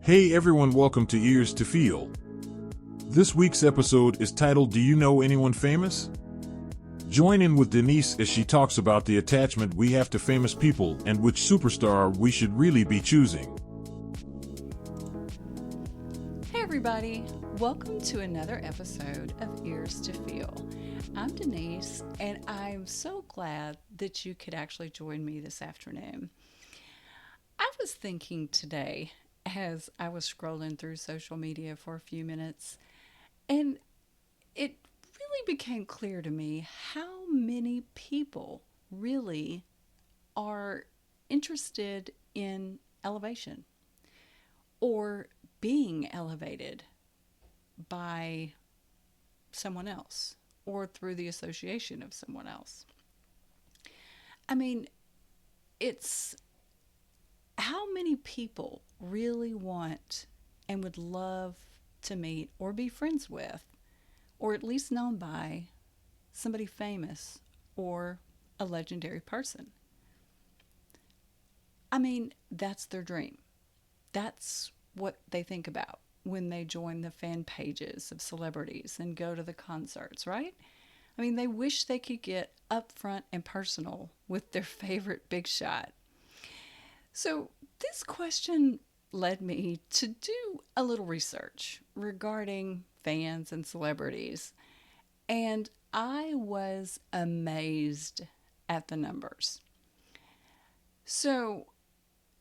Hey everyone, welcome to Ears to Feel. This week's episode is titled Do You Know Anyone Famous? Join in with Denise as she talks about the attachment we have to famous people and which superstar we should really be choosing. Hey everybody, welcome to another episode of Ears to Feel. I'm Denise and I'm so glad that you could actually join me this afternoon. I was thinking today as I was scrolling through social media for a few minutes, and it really became clear to me how many people really are interested in elevation or being elevated by someone else or through the association of someone else. I mean, it's how many people really want and would love to meet or be friends with, or at least known by, somebody famous or a legendary person. I mean, that's their dream. That's what they think about when they join the fan pages of celebrities and go to the concerts, right? I mean, they wish they could get up front and personal with their favorite big shot. So, this question led me to do a little research regarding fans and celebrities, and I was amazed at the numbers. So,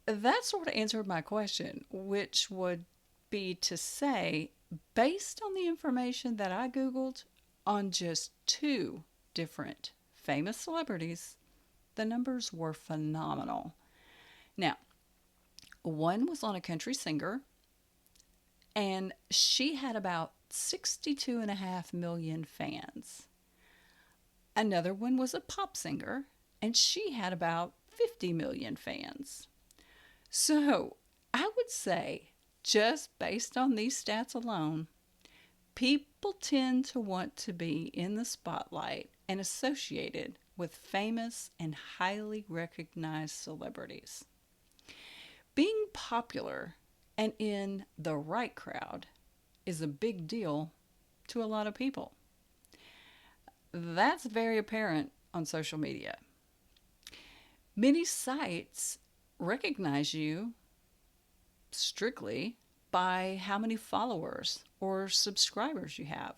that sort of answered my question, which would be to say, based on the information that I Googled on just two different famous celebrities, the numbers were phenomenal. Now, one was on a country singer, and she had about 62.5 million fans. Another one was a pop singer, and she had about 50 million fans. So I would say, just based on these stats alone, people tend to want to be in the spotlight and associated with famous and highly recognized celebrities. Being popular and in the right crowd is a big deal to a lot of people. That's very apparent on social media. Many sites recognize you strictly by how many followers or subscribers you have.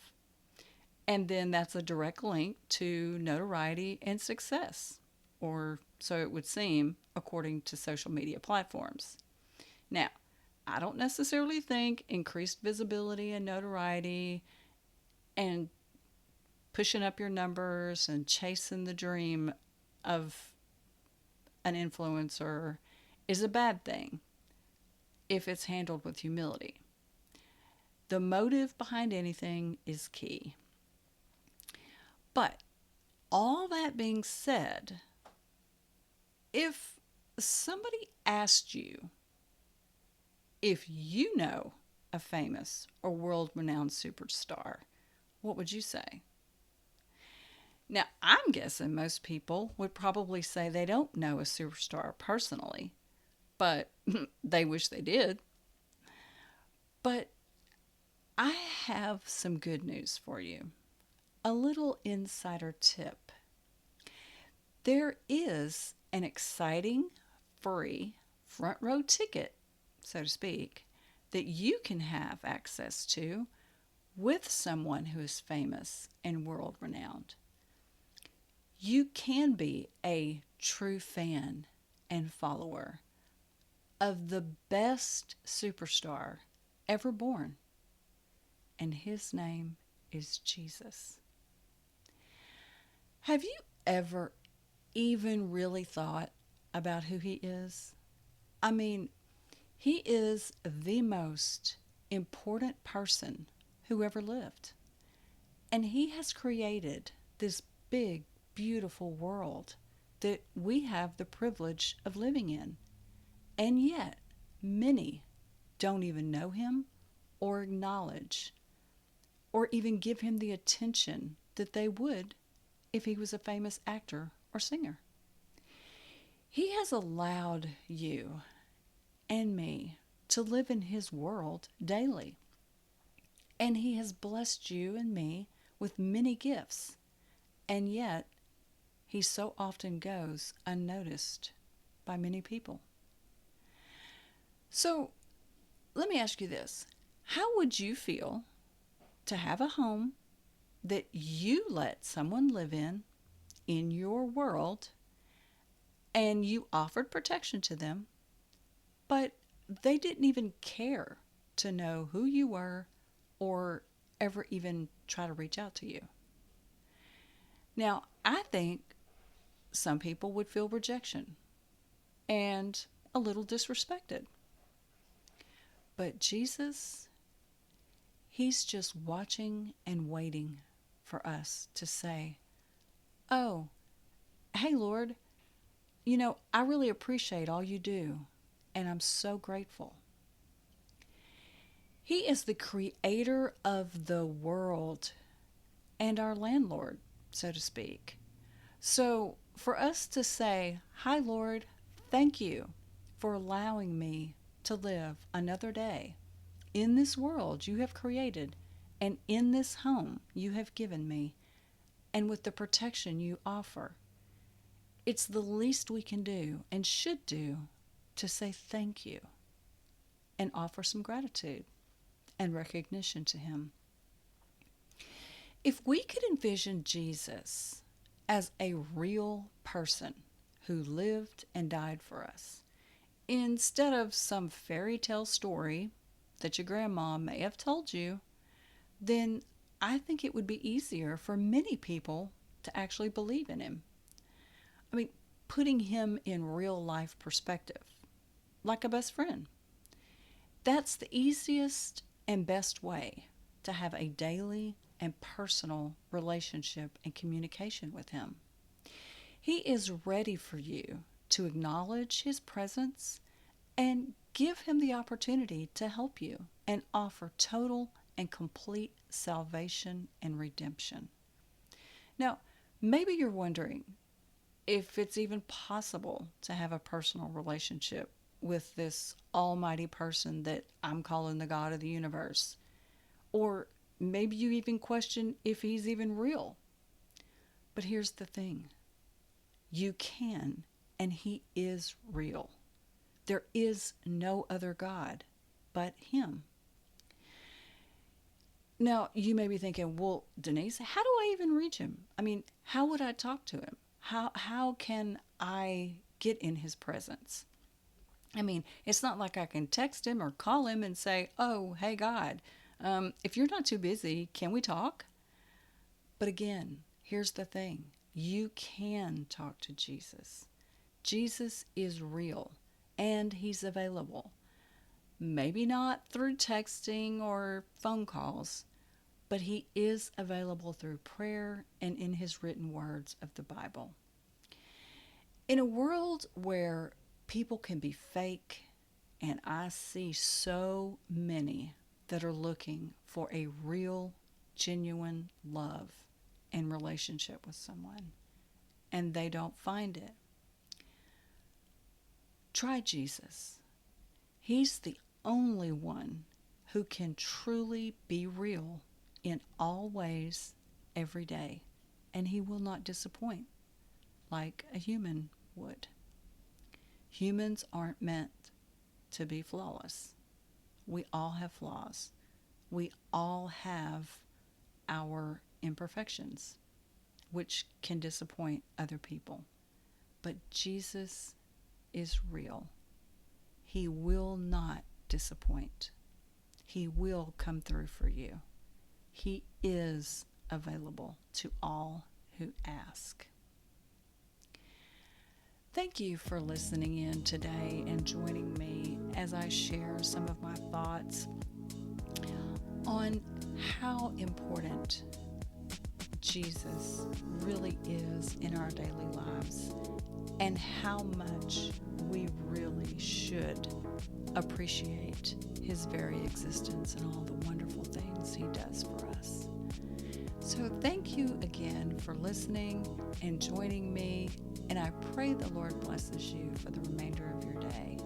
And then that's a direct link to notoriety and success, or so it would seem according to social media platforms. Now, I don't necessarily think increased visibility and notoriety and pushing up your numbers and chasing the dream of an influencer is a bad thing if it's handled with humility. The motive behind anything is key. But all that being said, if somebody asked you if you know a famous or world renowned superstar, what would you say? Now, I'm guessing most people would probably say they don't know a superstar personally, but they wish they did. But I have some good news for you. A little insider tip. There is an exciting, free front row ticket, so to speak, that you can have access to with someone who is famous and world renowned. You can be a true fan and follower of the best superstar ever born, and his name is Jesus. Have you ever even really thought about who he is? I mean, he is the most important person who ever lived. And he has created this big, beautiful world that we have the privilege of living in. And yet, many don't even know him or acknowledge or even give him the attention that they would if he was a famous actor or singer. He has allowed you and me to live in His world daily. And He has blessed you and me with many gifts. And yet, He so often goes unnoticed by many people. So, let me ask you this. How would you feel to have a home that you let someone live in your world, and you offered protection to them, but they didn't even care to know who you were or ever even try to reach out to you? Now, I think some people would feel rejection and a little disrespected. But Jesus, He's just watching and waiting for us to say, "Oh, hey, Lord, I really appreciate all you do, and I'm so grateful." He is the creator of the world and our landlord, so to speak. So for us to say, "Hi, Lord, thank you for allowing me to live another day in this world you have created and in this home you have given me and with the protection you offer," it's the least we can do and should do to say thank you and offer some gratitude and recognition to Him. If we could envision Jesus as a real person who lived and died for us, instead of some fairy tale story that your grandma may have told you, then I think it would be easier for many people to actually believe in Him. I mean, putting Him in real life perspective, like a best friend. That's the easiest and best way to have a daily and personal relationship and communication with Him. He is ready for you to acknowledge His presence and give Him the opportunity to help you and offer total and complete salvation and redemption. Now, maybe you're wondering if it's even possible to have a personal relationship with this almighty person that I'm calling the God of the universe. Or maybe you even question if He's even real. But here's the thing. You can, and He is real. There is no other God but Him. Now, you may be thinking, well, Denise, how do I even reach Him? I mean, how would I talk to Him? How can I get in His presence? I mean, it's not like I can text Him or call Him and say, "Oh, hey, God, if you're not too busy, can we talk?" But again, here's the thing. You can talk to Jesus. Jesus is real, and He's available. Maybe not through texting or phone calls, but He is available through prayer and in His written words of the Bible. In a world where people can be fake, and I see so many that are looking for a real, genuine love and relationship with someone, and they don't find it, try Jesus. He's the only one who can truly be real in all ways every day, and He will not disappoint like a human would. Humans aren't meant to be flawless. We all have flaws. We all have our imperfections, which can disappoint other people. But Jesus is real. He will not disappoint. He will come through for you. He is available to all who ask. Thank you for listening in today and joining me as I share some of my thoughts on how important Jesus really is in our daily lives and how much we really should appreciate His very existence and all the wonderful things He does for us. So thank you again for listening and joining me, and I pray the Lord blesses you for the remainder of your day.